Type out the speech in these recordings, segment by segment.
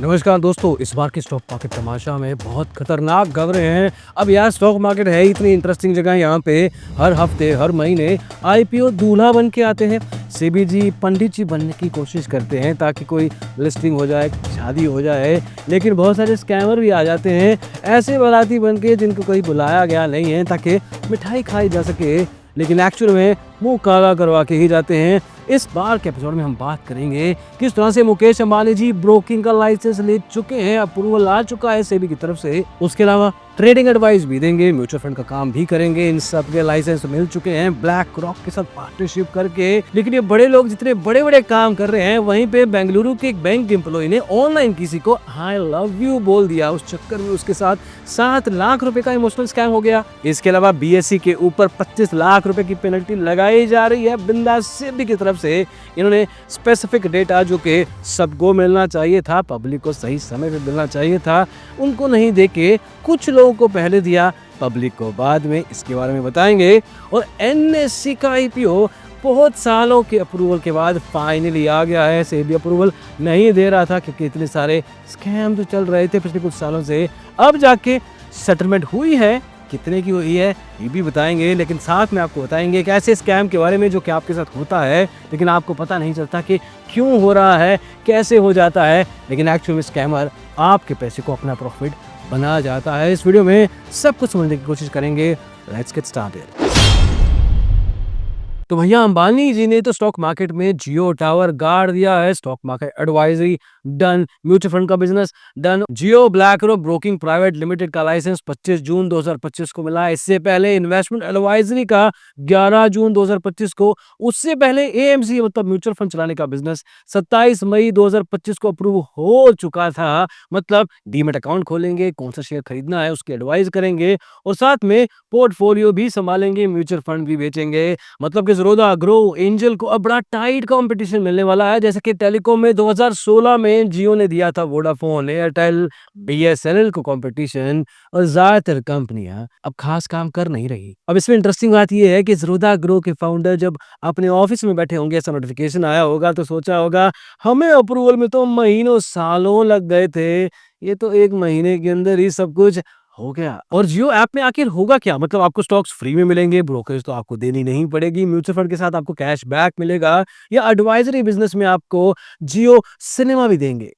नमस्कार दोस्तों, इस बार के स्टॉक मार्केट तमाशा में बहुत खतरनाक खबरें हैं। अब यार स्टॉक मार्केट है इतनी इंटरेस्टिंग जगह, यहाँ पे हर हफ्ते हर महीने आईपीओ दूल्हा बन के आते हैं। सेबी जी पंडित जी बनने की कोशिश करते हैं ताकि कोई लिस्टिंग हो जाए, शादी हो जाए, लेकिन बहुत सारे स्कैमर भी आ जाते हैं ऐसे बाराती बन के जिनको कोई बुलाया गया नहीं है ताकि मिठाई खाई जा सके, लेकिन एक्चुअल में मुंह काला करवा के ही जाते हैं। इस बार के एपिसोड में हम बात करेंगे किस तरह से मुकेश अंबानी जी ब्रोकिंग का लाइसेंस ले चुके हैं, अप्रूवल आ चुका है सेबी की तरफ से। उसके अलावा ट्रेडिंग एडवाइस भी देंगे, म्यूचुअल फंड का काम भी करेंगे, इन सब के लाइसेंस मिल चुके हैं ब्लैक रॉक के साथ पार्टनरशिप करके। लेकिन ये बड़े लोग जितने बड़े बड़े काम कर रहे हैं, वहीं पे बेंगलुरु के एक बैंक एम्प्लॉय ने ऑनलाइन किसी को आई लव यू बोल दिया, उस चक्कर में उसके साथ 7 लाख रुपए का इमोशनल स्कैम हो गया। इसके अलावा बीएसई के ऊपर 25 लाख रुपए की पेनल्टी लगाई जा रही है बिंदास सेबी की तरफ से। इन्होंने स्पेसिफिक डेटा जो कि सबको मिलना चाहिए था, पब्लिक को सही समय पे मिलना चाहिए था, उनको नहीं देके कुछ लोगों को पहले दिया, पब्लिक को बाद में। इसके बारे में बताएंगे। और एनएससी का आईपीओ बहुत सालों के अप्रूवल के बाद फाइनली आ गया है। सेबी अप्रूवल नहीं दे रहा था क्योंकि इतने सारे स्कैम तो चल रहे थे पिछले कुछ सालों से, अब जाके सेटलमेंट हुई है। कितने की हुई है ये भी बताएंगे, लेकिन साथ में आपको बताएंगे कि ऐसे स्कैम के बारे में जो कि आपके साथ होता है लेकिन आपको पता नहीं चलता कि क्यों हो रहा है, कैसे हो जाता है, लेकिन एक्चुअल में स्कैमर आपके पैसे को अपना प्रॉफिट बना जाता है। इस वीडियो में सब कुछ समझने की कोशिश करेंगे। Let's get started. तो भैया अंबानी जी ने तो स्टॉक मार्केट में जियो टावर गाड़ दिया है, stock market advisory done, mutual fund का business done. Jio BlackRock broking private limited का लाइसेंस 25 जून 2025 को मिला। इससे पहले इन्वेस्टमेंट एडवाइजरी का 11 जून 2025 को, उससे पहले एएमसी मतलब म्यूचुअल फंड चलाने का बिजनेस 27 मई 2025 को अप्रूव हो चुका था। मतलब डीमेट अकाउंट खोलेंगे, कौन सा शेयर खरीदना है उसकी एडवाइस करेंगे और साथ में पोर्टफोलियो भी संभालेंगे, म्यूचुअल फंड भी बेचेंगे। मतलब कि ज़ीरोधा ग्रो एंजल को अब बड़ा टाइट कंपटीशन मिलने वाला है। जैसे कि टेलीकॉम में 2016 में जियो ने दिया था वोडाफोन, एयरटेल, बीएसएनएल को कंपटीशन, और ज्यादातर कंपनियां अब खास काम कर नहीं रही। अब इसमें इंटरेस्टिंग बात यह है कि ज़ीरोधा ग्रो के फाउंडर जब अपने ऑफिस में बैठे होंगे, ऐसा नोटिफिकेशन आया होगा तो सोचा होगा हमें अप्रूवल में तो महीनों सालों लग गए थे, ये तो 1 महीने के अंदर ही सब कुछ हो गया। और जियो ऐप में आखिर होगा क्या? मतलब आपको स्टॉक्स फ्री में मिलेंगे, ब्रोकरेज तो आपको देनी नहीं पड़ेगी, म्यूचुअल फंड के साथ आपको कैश बैक मिलेगा, या एडवाइजरी बिजनेस में आपको जियो सिनेमा भी देंगे।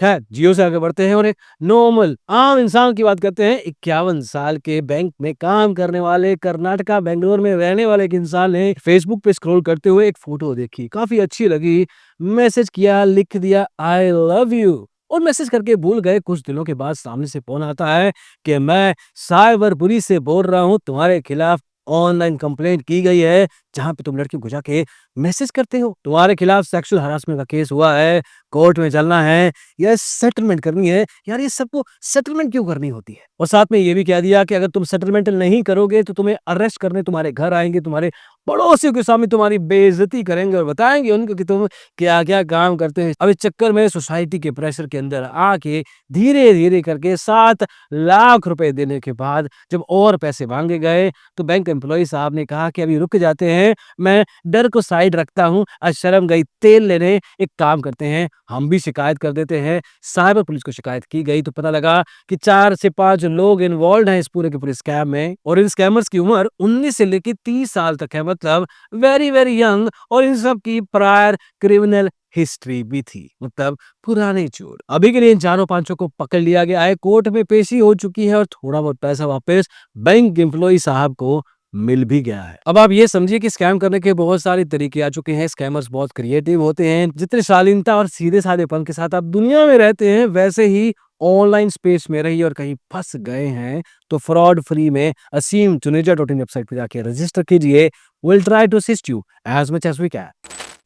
खैर, जियो से आगे बढ़ते हैं और एक नॉर्मल आम इंसान की बात करते हैं। 51 साल के बैंक में काम करने वाले, कर्नाटका बेंगलोर में रहने वाले एक इंसान ने फेसबुक पे स्क्रॉल करते हुए एक फोटो देखी, काफी अच्छी लगी, मैसेज किया, लिख दिया आई लव यू, और मैसेज करके भूल गए। कुछ दिनों के बाद सामने से फोन आता है कि मैं साइबर पुलिस से बोल रहा हूँ, तुम्हारे खिलाफ ऑनलाइन कंप्लेंट की गई है जहां पे तुम लड़की को जाके मैसेज करते हो, तुम्हारे खिलाफ सेक्सुअल हरासमेंट का केस हुआ है, कोर्ट में चलना है या सेटलमेंट करनी है। यार ये सबको सेटलमेंट क्यों करनी होती है? और साथ में ये भी कह दिया कि अगर तुम सेटलमेंट नहीं करोगे तो तुम्हें अरेस्ट करने तुम्हारे घर आएंगे, तुम्हारे पड़ोसियों के सामने तुम्हारी बेइज्जती करेंगे और बताएंगे उनको कि तुम क्या क्या काम करते हैं। अब इस चक्कर में सोसाइटी के प्रेशर के अंदर आके धीरे धीरे करके 7 लाख रुपए देने के बाद जब और पैसे मांगे गए तो बैंक एम्प्लॉय साहब ने कहा कि अभी रुक जाते हैं, मैं डर को साइड रखता हूं, आज शर्म गई तेल लेने, एक काम करते हैं हम भी शिकायत कर देते हैं। साइबर पुलिस को शिकायत की गई तो पता लगा कि 4 से 5 लोग इन्वॉल्व हैं इस पूरे के पूरे स्कैम में, और इन स्कैमर्स की उम्र 19 से लेकर 30 साल तक है, मतलब वेरी वेरी यंग, और इन सब की प्रायर क्रिमिनल हिस्ट्री भी थी, मतलब पुराने चोर। अभी के लिए इन चारों पांचों को पकड़ लिया गया है, कोर्ट में पेशी हो चुकी है और थोड़ा बहुत पैसा वापस बैंक एम्प्लॉय साहब को मिल भी गया है। अब आप ये समझिए कि स्कैम करने के बहुत सारे तरीके आ चुके हैं, स्कैमर्स बहुत क्रिएटिव होते हैं। जितने शालीनता और सीधे साधेपन के साथ आप दुनिया में रहते हैं, वैसे ही ऑनलाइन स्पेस में रहिए, और कहीं फंस गए हैं तो फ्रॉड फ्री में asimtuneja.in वेबसाइट पे जाके रजिस्टर कीजिए। Will try to assist you as much as we can.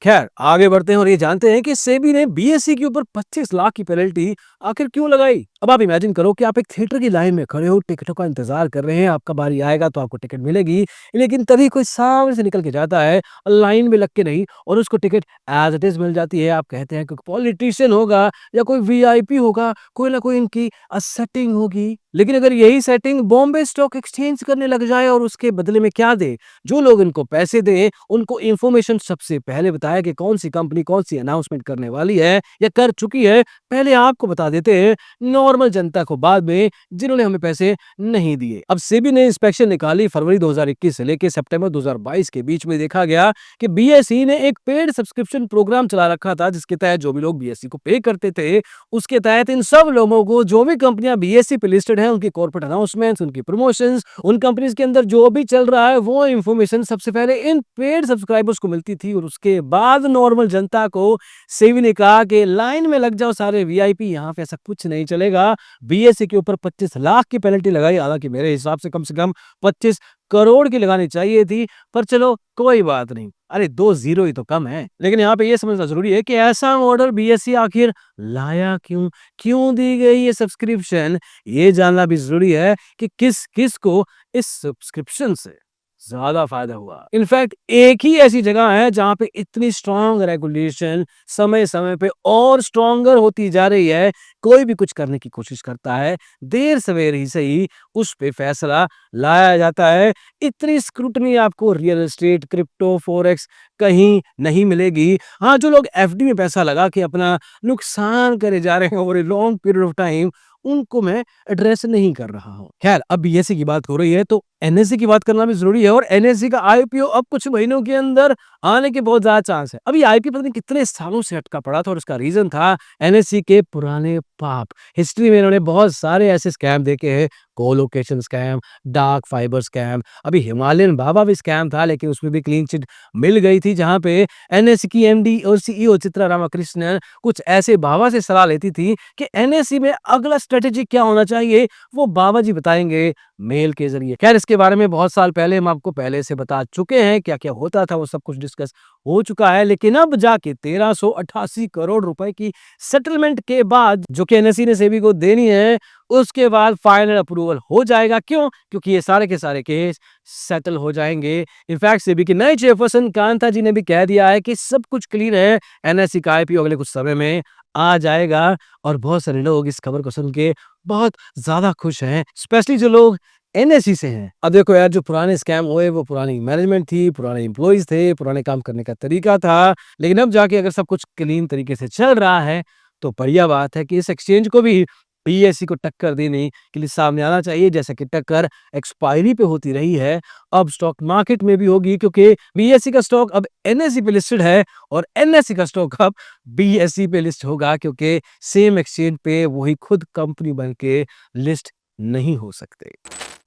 खैर आगे बढ़ते हैं और ये जानते हैं कि सेबी ने बीएसई के ऊपर 25 लाख की पेनल्टी आखिर क्यों लगाई। अब आप इमेजिन करो कि आप एक थिएटर की लाइन में खड़े हो, टिकटों का इंतजार कर रहे हैं, आपका बारी आएगा तो आपको टिकट मिलेगी, लेकिन तभी कोई सामने से निकल के जाता है, लाइन में लग के नहीं, और उसको टिकट एज इट इज मिल जाती है। आप कहते हैं कोई पॉलिटिशियन होगा या कोई वीआईपी होगा, कोई ना कोई इनकी सेटिंग होगी। लेकिन अगर यही सेटिंग बॉम्बे स्टॉक एक्सचेंज करने लग जाए और उसके बदले में क्या दे, जो लोग इनको पैसे दें उनको इंफॉर्मेशन सबसे पहले बताया कि कौन सी कंपनी कौन सी अनाउंसमेंट करने वाली है या कर चुकी है, पहले आपको बता देते हैं, नॉर्मल जनता को बाद में, जिन्होंने हमें पैसे नहीं दिए। अब सेबी ने इंस्पेक्शन निकाली फरवरी 2021 से लेकर सितंबर 2022 के बीच में। देखा गया कि बीएसई ने एक पेड सब्सक्रिप्शन प्रोग्राम चला रखा था, जिसके तहत जो भी लोग बीएसई को पे करते थे, उसके तहत इन सब लोगों को, जो भी कंपनियां बीएसई पे लिस्टेड हैं, उनकी कॉर्पोरेट अनाउंसमेंट्स, उनकी प्रमोशंस, उन कंपनीज के अंदर जो भी चल रहा है, वो इंफॉर्मेशन सबसे पहले इन पेड सब्सक्राइबर्स को मिलती थी, और उसके बाद नॉर्मल जनता को। सेबी ने कहा कि लाइन में लग जाओ सारे वीआईपी, यहां पे ऐसा कुछ नहीं चलेगा। बीएसई के ऊपर 25 लाख की पेनल्टी लगाई, हालांकि मेरे हिसाब से कम 25 करोड़ की लगानी चाहिए थी, पर चलो कोई बात नहीं। अरे 2 जीरो ही तो कम है। लेकिन यहाँ पे ये समझना जरूरी है कि ऐसा ऑर्डर बीएसई आखिर लाया क्यों, क्यों दी गई ये सब्सक्रिप्शन, ये जानना भी जरूरी है कि किस किस को इस सब्सक्रिप्शन से ज्यादा फायदा हुआ। इनफैक्ट एक ही ऐसी जगह है जहां पे इतनी स्ट्रांग रेगुलेशन समय समय पे और स्ट्रांगर होती जा रही है, कोई भी कुछ करने की कोशिश करता है, देर सवेर ही सही उस पे फैसला लाया जाता है। इतनी स्क्रूटनी आपको रियल एस्टेट, क्रिप्टो, फॉरेक्स कहीं नहीं मिलेगी। हाँ, जो लोग एफडी में पैसा लगा के अपना नुकसान करे जा रहे हैं over a long period of time, उनको मैं एड्रेस नहीं कर रहा हूं। खैर, अब बीएसई की बात हो रही है तो एनएससी की बात करना भी जरूरी है, और एनएससी का आईपीओ अब कुछ महीनों के अंदर आने के बहुत ज्यादा चांस है। अभी आईपीओ पता नहीं कितने सालों से अटका पड़ा था, और उसका रीजन था एनएससी के पुराने पाप। हिस्ट्री में इन्होंने बहुत सारे ऐसे स्कैम देखे हैं, colocation scam, dark fibre scam, अभी हिमालयन बाबा भी स्कैम था, लेकिन उसमें भी क्लीन चिट मिल गई थी, जहां पे एनएससी की एमडी और सीईओ चित्रा रामाकृष्णन कुछ ऐसे बाबा से सलाह लेती थी कि एनएससी में अगला स्ट्रेटेजी क्या होना चाहिए, वो बाबा जी बताएंगे मेल के जरिए। खैर, इसके बारे में बहुत साल पहले हम आपको पहले से बता चुके हैं, क्या क्या होता था वो सब कुछ डिस्कस हो चुका है। लेकिन अब जाके 1388 करोड़ रुपए की सेटलमेंट के बाद, जो कि एनएससी ने सेबी को देनी है, उसके बाद फाइनल अप्रूवल हो जाएगा। क्यों? क्योंकि ये सारे के सारे केस सेटल हो जाएंगे। इनफैक्ट सेबी के नए चेयरपर्सन कांता जी ने भी कह दिया है कि सब कुछ क्लीन है, एनएससी का आईपीओ अगले कुछ समय में आ जाएगा। और बहुत सारे लोग इस खबर को सुन के बहुत ज्यादा खुश हैं, स्पेशली जो लोग एनएससी से हैं। अब देखो यार, जो पुराने स्कैम हुए वो पुरानी मैनेजमेंट थी, पुराने एम्प्लॉइज थे, पुराने काम करने का तरीका था, लेकिन अब जाके अगर सब कुछ क्लीन तरीके से चल रहा है तो बढ़िया बात है कि इस एक्सचेंज को भी बीएसई को टक्कर देने के लिए सामने आना चाहिए। जैसे कि टक्कर एक्सपायरी पे होती रही है, अब स्टॉक मार्केट में भी होगी, क्योंकि बीएसई का स्टॉक अब एनएसई पे लिस्टेड है, और एनएसई का स्टॉक अब बीएसई पे लिस्ट होगा, क्योंकि सेम एक्सचेंज पे वही खुद कंपनी बन के लिस्ट नहीं हो सकते।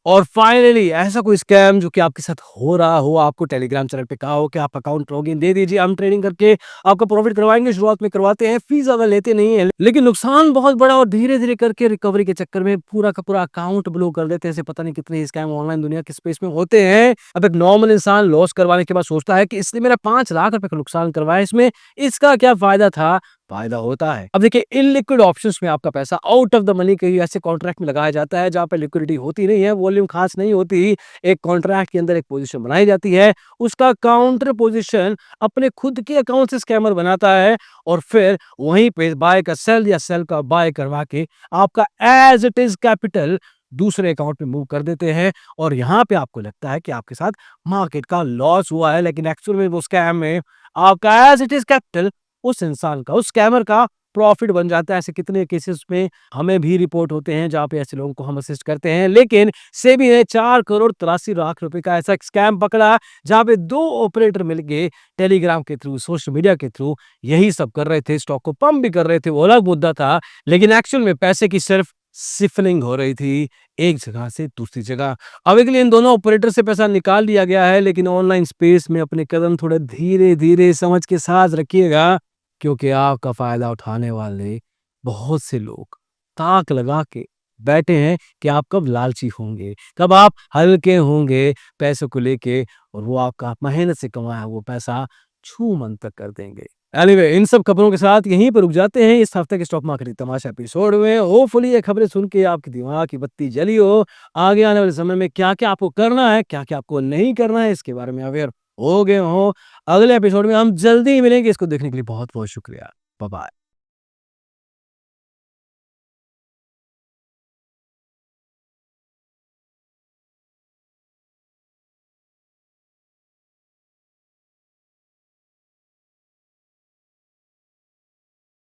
और फाइनली ऐसा कोई स्कैम जो कि आपके साथ हो रहा हो, आपको टेलीग्राम चैनल पे कहा हो कि आप अकाउंट लॉगिन दे दीजिए, हम ट्रेडिंग करके आपका प्रॉफिट करवाएंगे। शुरुआत में करवाते हैं, फीस ज्यादा लेते नहीं है, लेकिन नुकसान बहुत बड़ा, और धीरे धीरे करके रिकवरी के चक्कर में पूरा का पूरा अकाउंट ब्लॉक कर देते हैं। ऐसे पता नहीं कितने स्कैम ऑनलाइन दुनिया के स्पेस में होते हैं। अब एक नॉर्मल इंसान लॉस करवाने के बाद सोचता है कि इसने मेरा 5 लाख रुपए का नुकसान करवाया, इसमें इसका क्या फायदा था? फायदा होता है। अब देखिए, इनलिक्विड ऑप्शंस में आपका पैसा आउट ऑफ द मनी कहीं ऐसे कॉन्ट्रैक्ट में लगाया जाता है जहां पे लिक्विडिटी होती नहीं है, वॉल्यूम खास नहीं होती। एक कॉन्ट्रैक्ट के अंदर एक पोजीशन बनाई जाती है, उसका काउंटर पोजीशन अपने खुद के अकाउंट से स्कैमर बनाता है, और फिर वहीं पे बाय का सेल या सेल का बाय करवा के आपका एज इट इज कैपिटल दूसरे अकाउंट में मूव कर देते हैं। और यहाँ पे आपको लगता है कि आपके साथ मार्केट का लॉस हुआ है, लेकिन एक्चुअल में वो स्कैम में आपका एज इट इज कैपिटल उस इंसान का, उस स्कैमर का प्रॉफिट बन जाता है। ऐसे कितने केसेस में हमें भी रिपोर्ट होते हैं जहां पे ऐसे लोगों को हम असिस्ट करते हैं। लेकिन सेबी ने 4 करोड़ 83 लाख रुपए का ऐसा स्कैम पकड़ा, जहां पे 2 ऑपरेटर मिलके टेलीग्राम के थ्रू, सोशल मीडिया के थ्रू यही सब कर रहे थे, स्टॉक को पंप भी कर रहे थे, वो अलग मुद्दा था। लेकिन एक्चुअल में पैसे की सिर्फ सिफलिंग हो रही थी एक जगह से दूसरी जगह। अब के लिए इन दोनों ऑपरेटर से पैसा निकाल लिया गया है, लेकिन ऑनलाइन स्पेस में अपने कदम थोड़े धीरे धीरे समझ के साथ रखिएगा, क्योंकि आपका फायदा उठाने वाले बहुत से लोग ताक लगा के बैठे हैं कि आप कब लालची होंगे, कब आप हल्के होंगे पैसों को लेके, और वो आपका मेहनत से कमाया वो पैसा छू मंतर कर देंगे। एनीवे इन सब खबरों के साथ यहीं पर रुक जाते हैं इस हफ्ते के स्टॉक मार्केट तमाशा एपिसोड में। होपफुली ये खबरें सुन के आपकी दिमाग की बत्ती जली हो। आगे आने वाले समय में क्या-क्या आपको करना है, क्या-क्या आपको नहीं करना है, इसके बारे में अवेयर हो गए हो। अगले एपिसोड में हम जल्दी ही मिलेंगे। इसको देखने के लिए बहुत-बहुत शुक्रिया। Bye bye.